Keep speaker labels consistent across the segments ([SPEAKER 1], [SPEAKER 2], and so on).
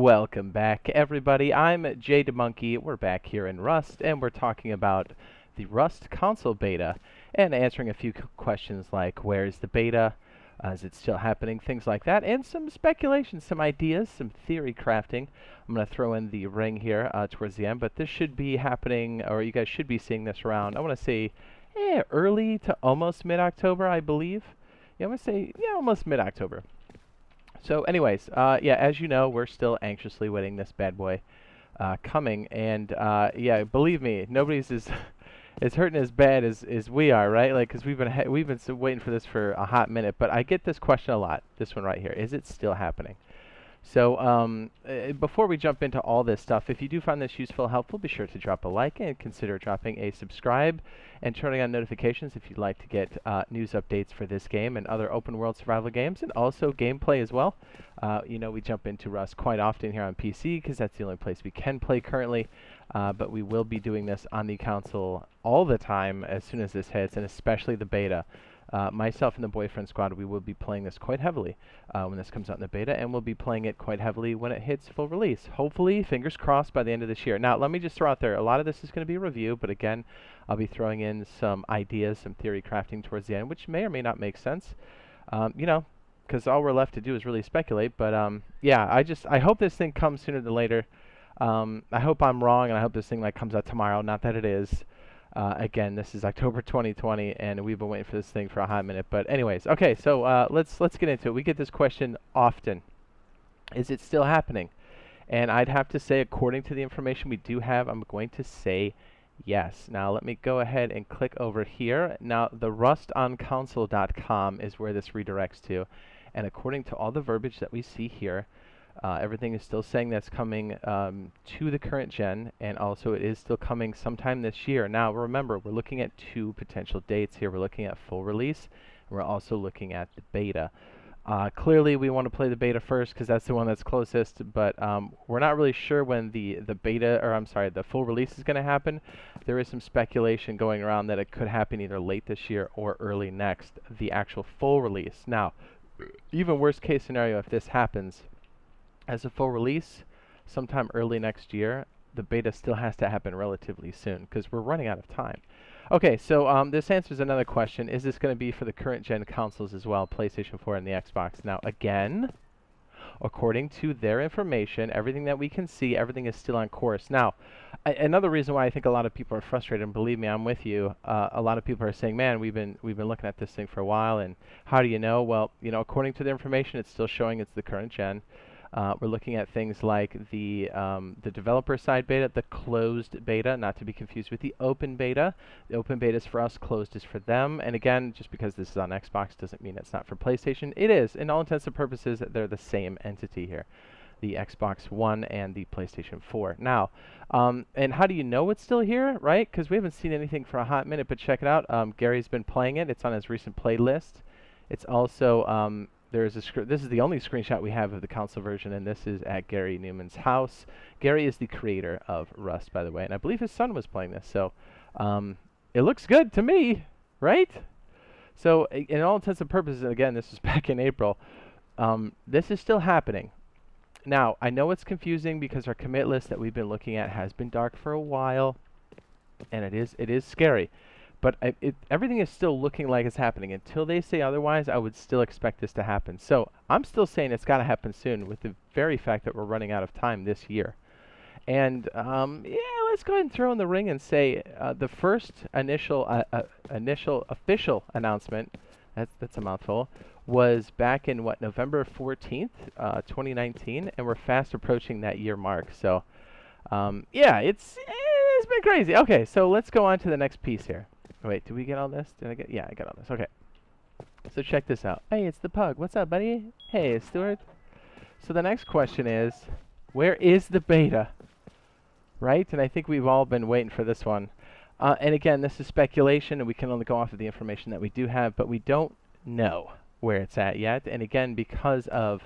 [SPEAKER 1] Welcome back, everybody. I'm Jay Monkey. We're back here in Rust, and we're talking about the Rust console beta and answering a few questions like where's the beta, is it still happening, things like that, and some speculation, some ideas, some theory crafting. I'm going to throw in the ring here towards the end, but this should be happening, or you guys should be seeing this around, I want to say, early to almost mid-October, I believe. Yeah, I'm going to say, almost mid-October. So anyways, yeah, as you know, we're still anxiously waiting this bad boy coming, and yeah, believe me, nobody's as hurting as bad as we are, right? Like, because we've been waiting for this for a hot minute. But I get this question a lot. This one right here: is it still happening? So before we jump into all this stuff, if you do find this useful, helpful, be sure to drop a like and consider dropping a subscribe and turning on notifications if you'd like to get news updates for this game and other open world survival games, and also gameplay as well. You know, we jump into Rust quite often here on PC because that's the only place we can play currently, but we will be doing this on the console all the time as soon as this hits, and especially the beta. Myself and the Boyfriend Squad, we will be playing this quite heavily when this comes out in the beta, and we'll be playing it quite heavily when it hits full release. Hopefully, fingers crossed, by the end of this year. Now, let me just throw out there, a lot of this is going to be a review, but again, I'll be throwing in some ideas, some theory crafting towards the end, which may or may not make sense, you know, because all we're left to do is really speculate. But yeah, I hope this thing comes sooner than later. I hope I'm wrong, and I hope this thing comes out tomorrow. Not that it is. Again, this is October 2020, and we've been waiting for this thing for a hot minute. But anyways, okay, so let's get into it. We get this question often. Is it still happening? And I'd have to say, according to the information we do have, I'm going to say yes. Now, let me go ahead and click over here. Now, the rustonconsole.com is where this redirects to. And according to all the verbiage that we see here, everything is still saying that's coming to the current gen, and also it is still coming sometime this year. Now, remember, we're looking at two potential dates here. We're looking at full release, and we're also looking at the beta. Clearly, we want to play the beta first because that's the one that's closest, but we're not really sure when the beta, or I'm sorry, the full release is going to happen. There is some speculation going around that it could happen either late this year or early next, the actual full release. Now, even worst case scenario, if this happens as a full release sometime early next year, the beta still has to happen relatively soon because we're running out of time. Okay, so this answers another question. Is this going to be for the current gen consoles as well, PlayStation 4 and the Xbox? Now, again, according to their information, everything that we can see, everything is still on course. Now, another reason why I think a lot of people are frustrated, and believe me, I'm with you, a lot of people are saying, man, we've been looking at this thing for a while, and how do you know? Well, you know, according to the information, it's still showing it's the current gen. We're looking at things like the developer side beta, the closed beta, not to be confused with the open beta. The open beta is for us, closed is for them. And again, just because this is on Xbox doesn't mean it's not for PlayStation. It is. In all intents and purposes, they're the same entity here, the Xbox One and the PlayStation 4. Now, and how do you know it's still here, right? Because we haven't seen anything for a hot minute, but check it out. Gary's been playing it. It's on his recent playlist. It's also... this is the only screenshot we have of the console version, and this is at Gary Newman's house. Gary is the creator of Rust, by the way, and I believe his son was playing this, so it looks good to me, right? So in all intents and purposes, and again, this was back in April, this is still happening. Now, I know it's confusing because our commit list that we've been looking at has been dark for a while, and it is scary. But everything is still looking like it's happening. Until they say otherwise, I would still expect this to happen. So I'm still saying it's got to happen soon, with the very fact that we're running out of time this year. And yeah, let's go ahead and throw in the ring and say the first initial official announcement, that's a mouthful, was back in November 14th, 2019, and we're fast approaching that year mark. So yeah, it's been crazy. Okay, so let's go on to the next piece here. Wait, did we get all this? Yeah, I got all this. Okay. So check this out. Hey, it's the Pug. What's up, buddy? Hey, Stuart. So the next question is, where is the beta? Right? And I think we've all been waiting for this one. And again, this is speculation, and we can only go off of the information that we do have, but we don't know where it's at yet. And again, because of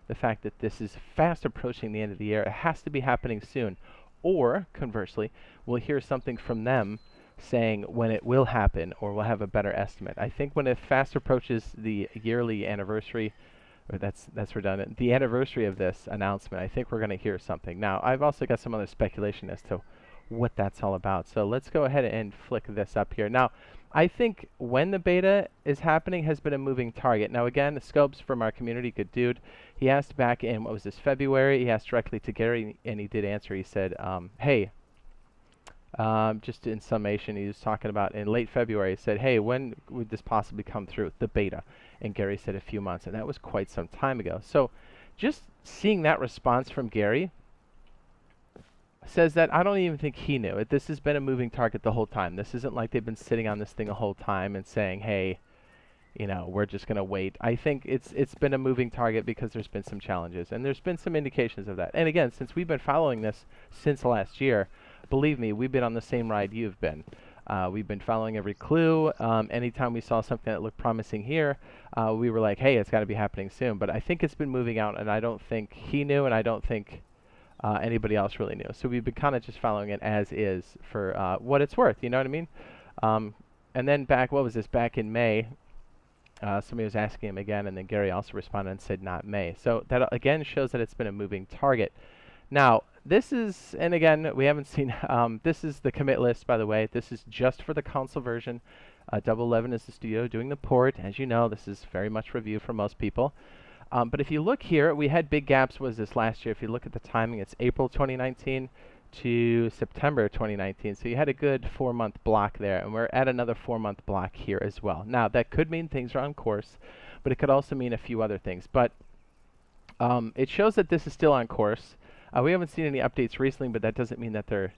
[SPEAKER 1] the fact that this is fast approaching the end of the year, it has to be happening soon. Or, conversely, we'll hear something from them saying when it will happen, or we'll have a better estimate. I think when it fast approaches the yearly anniversary But that's redundant. The anniversary of this announcement, I think we're going to hear something. Now, I've also got some other speculation as to what that's all about. So let's go ahead and flick this up here. Now, I think when the beta is happening has been a moving target. Now, again, Scopes from our community, good dude. He asked back in, what was this, February? He asked directly to Gary, and he did answer. He said, hey, just in summation, he was talking about in late February, he said, hey, when would this possibly come through, the beta? And Gary said a few months, and that was quite some time ago. So just seeing that response from Gary says that I don't even think he knew it. This has been a moving target the whole time. This isn't like they've been sitting on this thing a whole time and saying, hey, you know, we're just going to wait. I think it's been a moving target because there's been some challenges, and there's been some indications of that. And again, since we've been following this since last year, believe me, we've been on the same ride you've been. We've been following every clue. Anytime we saw something that looked promising here, we were like, hey, it's got to be happening soon. But I think it's been moving out, and I don't think he knew, and I don't think anybody else really knew. So we've been kind of just following it as is for what it's worth, you know what I mean? And then back, what was this, back in May, somebody was asking him again, and then Gary also responded and said not May. So that again shows that it's been a moving target. Now, this is, and again, we haven't seen, this is the commit list, by the way. This is just for the console version. Double 11 is the studio doing the port. As you know, this is very much review for most people. But if you look here, we had big gaps. Was this last year? If you look at the timing, it's April 2019 to September 2019. So you had a good 4-month block there, and we're at another 4-month block here as well. Now, that could mean things are on course, but it could also mean a few other things. But it shows that this is still on course. We haven't seen any updates recently, but that doesn't mean that they're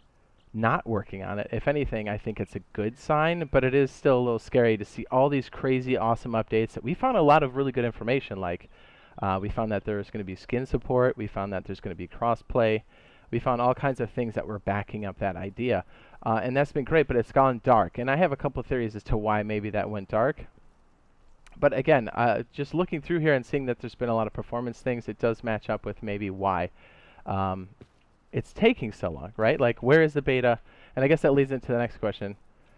[SPEAKER 1] not working on it. If anything, I think it's a good sign, but it is still a little scary to see all these crazy, awesome updates. We found a lot of really good information, like we found that there's going to be skin support. We found that there's going to be crossplay. We found all kinds of things that were backing up that idea. And that's been great, but it's gone dark. And I have a couple of theories as to why maybe that went dark. But again, just looking through here and seeing that there's been a lot of performance things, it does match up with maybe why it's taking so long, right? Like, where is the beta? And I guess that leads into the next question.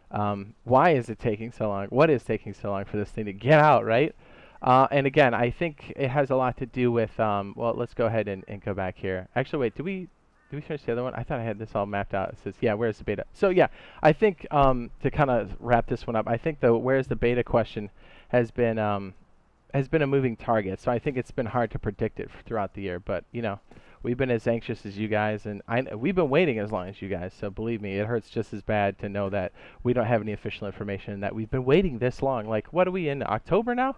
[SPEAKER 1] Why is it taking so long? What is taking so long for this thing to get out, right? And again, I think it has a lot to do with, well, let's go ahead and go back here. Actually, wait, did we finish the other one? I thought I had this all mapped out. It says, yeah, where's the beta? So yeah, I think to kind of wrap this one up, I think the where's the beta question has been a moving target. So I think it's been hard to predict it throughout the year. But, you know, we've been as anxious as you guys, and we've been waiting as long as you guys. So believe me, it hurts just as bad to know that we don't have any official information and that we've been waiting this long. Like, what are we in, October now?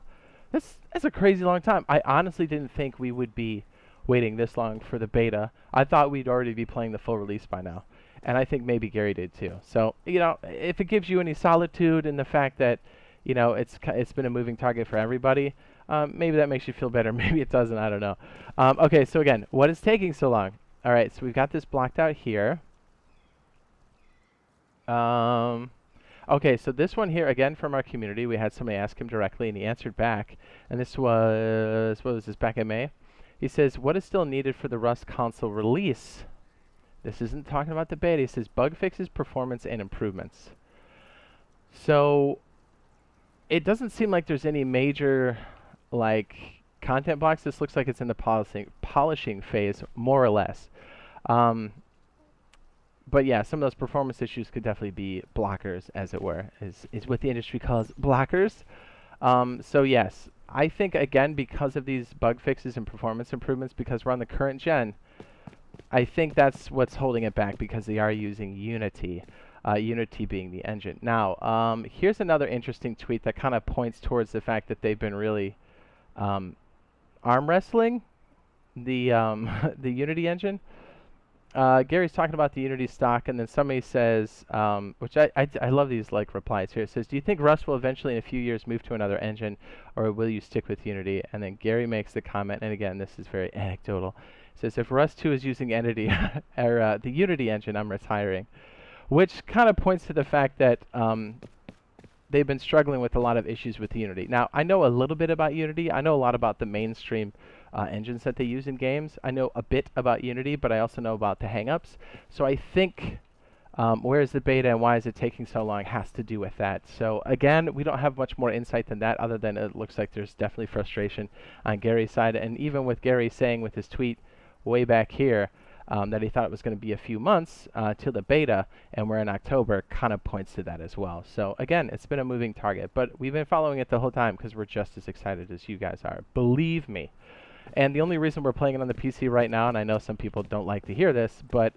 [SPEAKER 1] That's a crazy long time. I honestly didn't think we would be waiting this long for the beta. I thought we'd already be playing the full release by now. And I think maybe Gary did too. So, you know, if it gives you any solitude in the fact that, you know, it's been a moving target for everybody, maybe that makes you feel better. Maybe it doesn't. I don't know. Okay, so again, what is taking so long? All right, so we've got this blocked out here. Okay, so this one here, again, from our community, we had somebody ask him directly, and he answered back. And this was, what was this, back in May? He says, what is still needed for the Rust console release? This isn't talking about the beta. He says, bug fixes, performance, and improvements. So it doesn't seem like there's any major, like, content blocks. This looks like it's in the polishing phase, more or less. But yeah, some of those performance issues could definitely be blockers, as it were, is what the industry calls blockers. So yes, I think, again, because of these bug fixes and performance improvements, because we're on the current gen, I think that's what's holding it back, because they are using Unity, Unity being the engine. Now, here's another interesting tweet that kind of points towards the fact that they've been really arm wrestling the the Unity engine. Gary's talking about the Unity stock, and then somebody says, which I love these like replies here. It says, do you think Rust will eventually in a few years move to another engine, or will you stick with Unity? And then Gary makes the comment, and again, this is very anecdotal. It says, if Rust 2 is using Entity or the Unity engine, I'm retiring. Which kind of points to the fact that they've been struggling with a lot of issues with Unity. Now, I know a little bit about Unity. I know a lot about the mainstream engines that they use in games. I know a bit about Unity, but I also know about the hang-ups. So I think Where is the beta and why is it taking so long has to do with that. So again, we don't have much more insight than that, other than it looks like there's definitely frustration on Gary's side. And even with Gary saying with his tweet way back here that he thought it was going to be a few months till the beta, and we're in October, kind of points to that as well. So again, it's been a moving target, but we've been following it the whole time because we're just as excited as you guys are. Believe me. And the only reason we're playing it on the PC right now, and I know some people don't like to hear this, but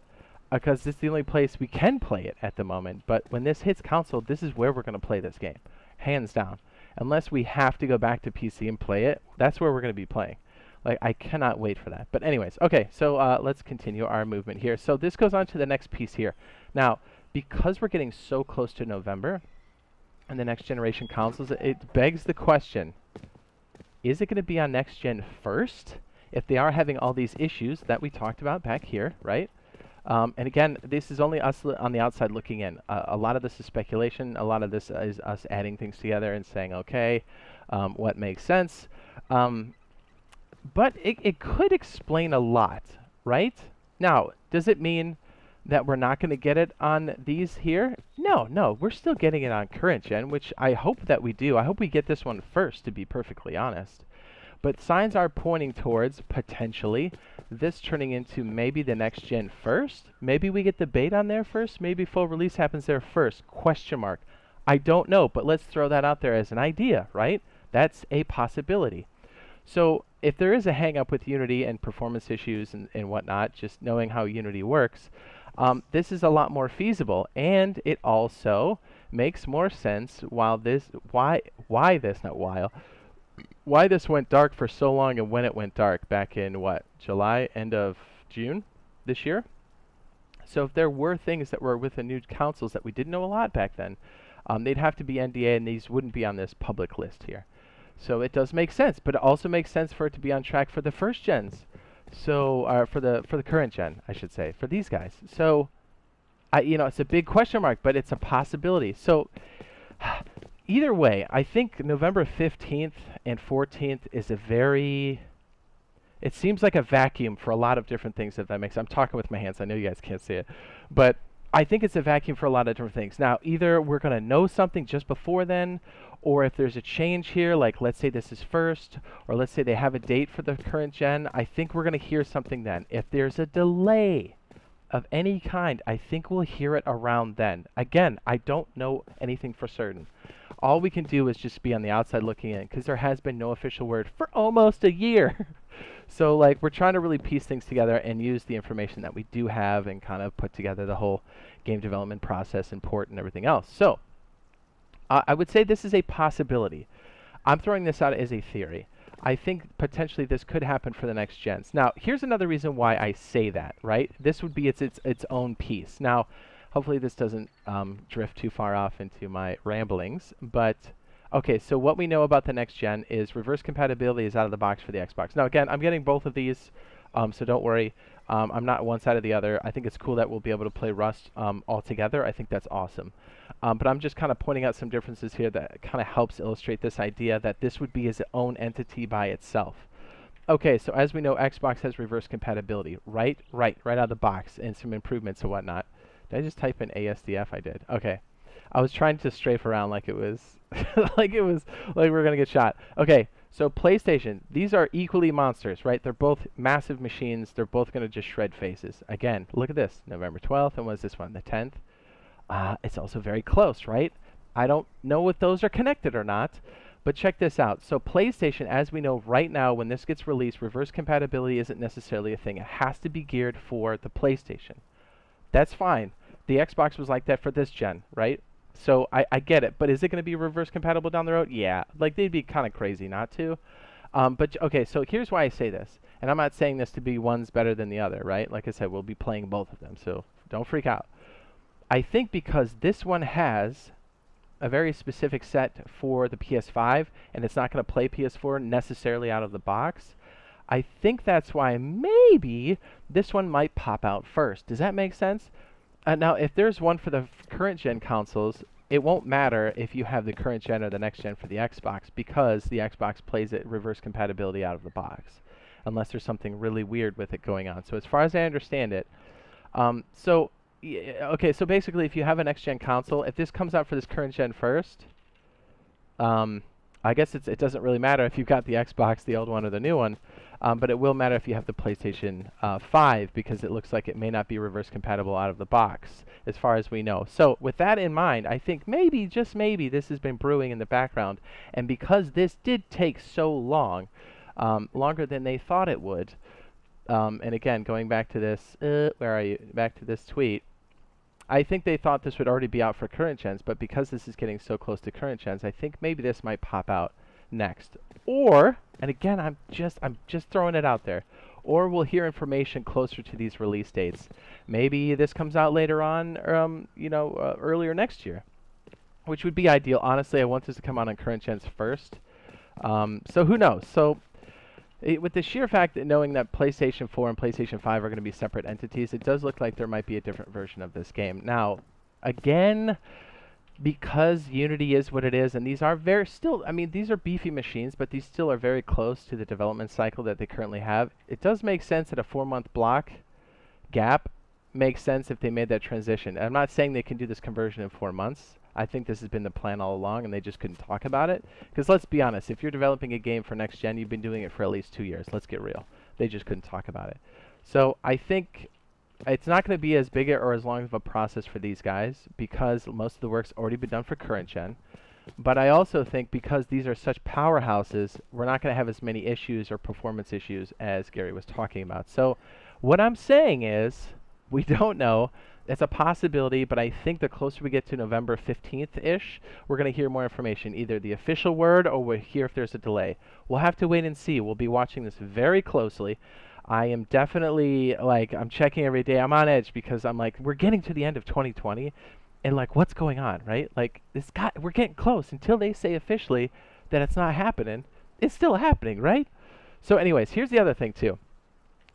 [SPEAKER 1] because this is the only place we can play it at the moment. But when this hits console, this is where we're going to play this game, hands down. Unless we have to go back to PC and play it, that's where we're going to be playing. Like, I cannot wait for that. But anyways, okay, so let's continue our movement here. So this goes on to the next piece here. Now, because we're getting so close to November and the next generation consoles, it begs the question, is it going to be on next gen first? If they are having all these issues that we talked about back here, right? And again, this is only us on the outside looking in. A lot of this is speculation. A lot of this is us adding things together and saying, okay, what makes sense? But it could explain a lot, right? Now, does it mean that we're not going to get it on these here? No, we're still getting it on current gen, which I hope that we do. I hope we get this one first, to be perfectly honest. But signs are pointing towards, potentially, this turning into maybe the next gen first. Maybe we get the beta on there first. Maybe full release happens there first. Question mark. I don't know, but let's throw that out there as an idea, right? That's a possibility. So if there is a hang-up with Unity and performance issues and whatnot, just knowing how Unity works, this is a lot more feasible. And it also makes more sense why this went dark for so long and when it went dark back in, what, July, end of June this year? So if there were things that were with the new consoles that we didn't know a lot back then, they'd have to be NDA and these wouldn't be on this public list here. So it does make sense, but it also makes sense for it to be on track for the first gens. So, for the current gen, I should say, for these guys. So, it's a big question mark, but it's a possibility. So, either way, I think November 15th and 14th is it seems like a vacuum for a lot of different things, if that makes sense. I'm talking with my hands. I know you guys can't see it. But I think it's a vacuum for a lot of different things. Now, either we're going to know something just before then, or if there's a change here, like let's say this is first, or let's say they have a date for the current gen, I think we're going to hear something then. If there's a delay of any kind, I think we'll hear it around then. Again, I don't know anything for certain. All we can do is just be on the outside looking in, because there has been no official word for almost a year. So, like, we're trying to really piece things together and use the information that we do have and kind of put together the whole game development process and port and everything else. So, I would say this is a possibility. I'm throwing this out as a theory. I think potentially this could happen for the next gens. Now, here's another reason why I say that, right? This would be its own piece. Now, hopefully this doesn't drift too far off into my ramblings, but okay, so what we know about the next gen is reverse compatibility is out of the box for the Xbox. Now, again, I'm getting both of these, so don't worry. I'm not one side or the other. I think it's cool that we'll be able to play Rust all together. I think that's awesome. But I'm just kind of pointing out some differences here that kind of helps illustrate this idea that this would be its own entity by itself. Okay, so as we know, Xbox has reverse compatibility, right out of the box, and some improvements and whatnot. Did I just type in ASDF? I did. Okay. I was trying to strafe around like it was like we're gonna get shot. Okay, so PlayStation, these are equally monsters, right? They're both massive machines. They're both gonna just shred faces. Again, look at this, November 12th, and what is this one, the 10th? It's also very close, right? I don't know if those are connected or not, but check this out. So PlayStation, as we know right now, when this gets released, reverse compatibility isn't necessarily a thing. It has to be geared for the PlayStation. That's fine. The Xbox was like that for this gen, right? So I get it, but is it going to be reverse compatible down the road? Yeah, like they'd be kind of crazy not to. But okay, so here's why I say this, and I'm not saying this to be one's better than the other, right? Like I said, we'll be playing both of them, so don't freak out. I think because this one has a very specific set for the PS5, and it's not going to play PS4 necessarily out of the box, I think that's why maybe this one might pop out first. Does that make sense? Now, if there's one for the current gen consoles, it won't matter if you have the current gen or the next gen for the Xbox, because the Xbox plays it reverse compatibility out of the box, unless there's something really weird with it going on. So as far as I understand it, so Yeah, okay, so basically, if you have a next-gen console, if this comes out for this current gen first, um, I guess it doesn't really matter if you've got the Xbox, the old one, or the new one, but it will matter if you have the PlayStation 5 because it looks like it may not be reverse compatible out of the box, as far as we know. So with that in mind, I think maybe, just maybe, this has been brewing in the background, and because this did take so long, longer than they thought it would, and again, going back to this, where are you? Back to this tweet. I think they thought this would already be out for current gens, but because this is getting so close to current gens, I think maybe this might pop out next. Or, and again, I'm just throwing it out there, or we'll hear information closer to these release dates. Maybe this comes out later on, earlier next year, which would be ideal. Honestly, I want this to come out on current gens first. So who knows? So with the sheer fact that knowing that PlayStation 4 and PlayStation 5 are going to be separate entities, it does look like there might be a different version of this game. Now, again, because Unity is what it is, and these are these are beefy machines, but these still are very close to the development cycle that they currently have. It does make sense that a 4-month block gap makes sense if they made that transition. I'm not saying they can do this conversion in 4 months. I think this has been the plan all along, and they just couldn't talk about it. Because let's be honest, if you're developing a game for next gen, you've been doing it for at least 2 years. Let's get real. They just couldn't talk about it. So I think it's not going to be as big or as long of a process for these guys because most of the work's already been done for current gen. But I also think because these are such powerhouses, we're not going to have as many issues or performance issues as Gary was talking about. So what I'm saying is, we don't know. It's a possibility, but I think the closer we get to November 15th-ish, we're going to hear more information, either the official word or we'll hear if there's a delay. We'll have to wait and see. We'll be watching this very closely. I am definitely, I'm checking every day. I'm on edge because I'm like, we're getting to the end of 2020, and, what's going on, right? We're getting close. Until they say officially that it's not happening, it's still happening, right? So anyways, here's the other thing, too.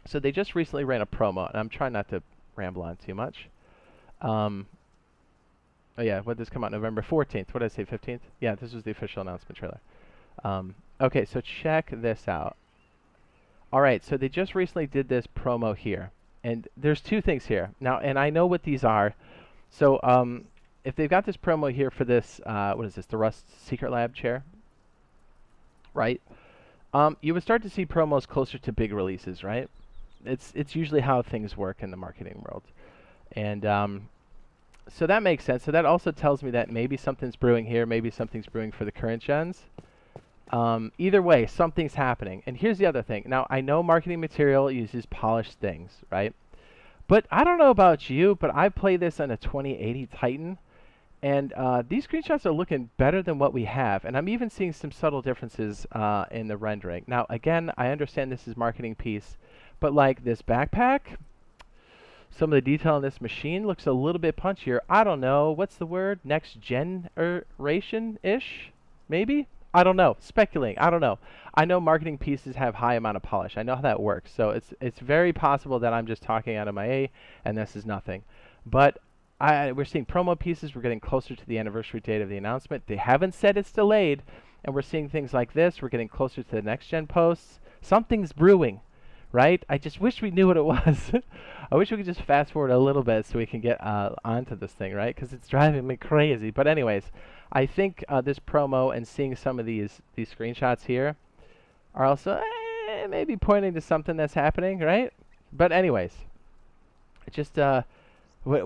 [SPEAKER 1] So they just recently ran a promo, and I'm trying not to ramble on too much. Oh yeah, what did this come out? November 14th. What did I say, 15th? Yeah, this was the official announcement trailer. Okay, so check this out. Alright, so they just recently did this promo here. And there's two things here. Now, and I know what these are. So, if they've got this promo here for this, what is this, the Rust Secret Lab chair? Right? You would start to see promos closer to big releases, right? It's usually how things work in the marketing world. And so that makes sense. So that also tells me that maybe something's brewing here, maybe something's brewing for the current gens. Either way, something's happening. And here's the other thing. Now, I know marketing material uses polished things, right? But I don't know about you, but I play this on a 2080 Titan, and these screenshots are looking better than what we have. And I'm even seeing some subtle differences in the rendering. Now, again, I understand this is marketing piece, but this backpack, some of the detail on this machine looks a little bit punchier. I don't know. What's the word? Next generation-ish? Maybe? I don't know. Speculating. I don't know. I know marketing pieces have high amount of polish. I know how that works. So it's very possible that I'm just talking out of my A and this is nothing. But we're seeing promo pieces. We're getting closer to the anniversary date of the announcement. They haven't said it's delayed. And we're seeing things like this. We're getting closer to the next gen posts. Something's brewing. Right? I just wish we knew what it was. I wish we could just fast forward a little bit so we can get onto this thing, right? Because it's driving me crazy. But anyways, I think this promo and seeing some of these screenshots here are also maybe pointing to something that's happening, right? But anyways, just what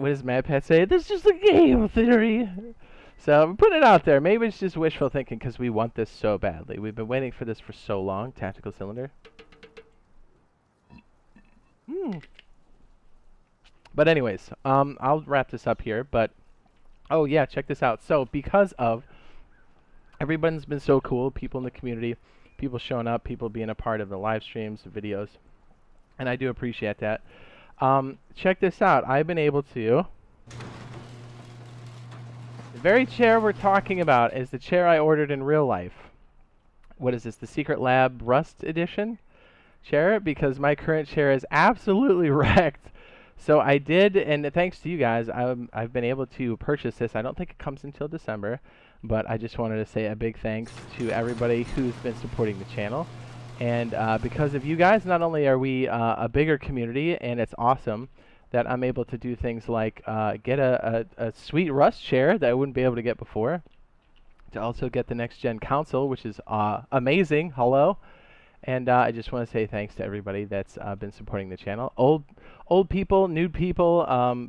[SPEAKER 1] does MadPat say? This is just a game theory. So I'm putting it out there. Maybe it's just wishful thinking because we want this so badly. We've been waiting for this for so long. Tactical cylinder. But anyways, I'll wrap this up here. But oh yeah, check this out. So because of everyone's been so cool, people in the community, people showing up, people being a part of the live streams, the videos, and I do appreciate that. Check this out. I've been able to. The very chair we're talking about is the chair I ordered in real life. What is this? The Secret Lab Rust Edition chair, because my current chair is absolutely wrecked. So I did, and thanks to you guys, I've been able to purchase this. I don't think it comes until December, but I just wanted to say a big thanks to everybody who's been supporting the channel. And because of you guys, not only are we a bigger community, and it's awesome, that I'm able to do things like get a sweet Rust chair that I wouldn't be able to get before. To also get the next gen console, which is amazing. Hello. And I just want to say thanks to everybody that's been supporting the channel. Old people, new people,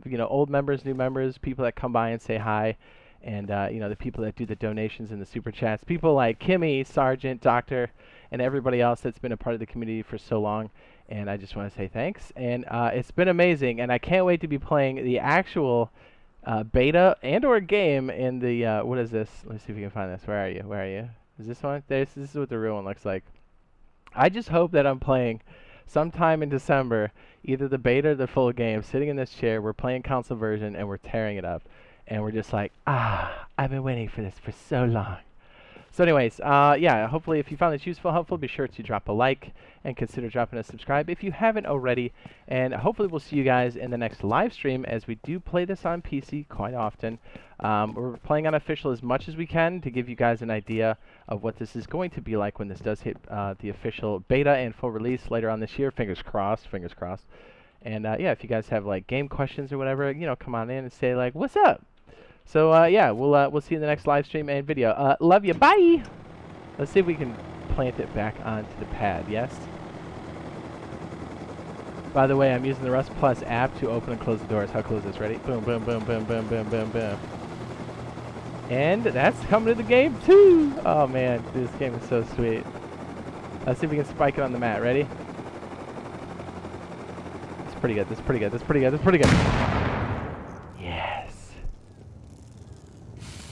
[SPEAKER 1] you know, old members, new members, people that come by and say hi, and you know, the people that do the donations and the super chats, people like Kimmy, Sergeant, Doctor, and everybody else that's been a part of the community for so long. And I just want to say thanks. And it's been amazing, and I can't wait to be playing the actual beta and/or game in the what is this? Let's see if we can find this. Where are you? Where are you? Is this one? This is what the real one looks like. I just hope that I'm playing sometime in December, either the beta or the full game, sitting in this chair, we're playing console version, and we're tearing it up. And we're just like, I've been waiting for this for so long. So anyways, yeah, hopefully if you found this useful, helpful, be sure to drop a like and consider dropping a subscribe if you haven't already. And hopefully we'll see you guys in the next live stream, as we do play this on PC quite often. We're playing unofficial as much as we can to give you guys an idea of what this is going to be like when this does hit the official beta and full release later on this year. Fingers crossed, fingers crossed. And yeah, if you guys have like game questions or whatever, you know, come on in and say like, what's up? So yeah, we'll see you in the next live stream and video. Love you. Bye. Let's see if we can plant it back onto the pad. Yes. By the way, I'm using the Rust Plus app to open and close the doors. How close this? Ready? Boom, boom, boom, boom, boom, boom, boom, boom. And that's coming to the game too. Oh man, this game is so sweet. Let's see if we can spike it on the mat. Ready? It's pretty good. That's pretty good. That's pretty good. That's pretty good. Yes.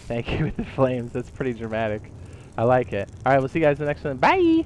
[SPEAKER 1] Thank you with the flames. That's pretty dramatic. I like it. All right, we'll see you guys in the next one. Bye.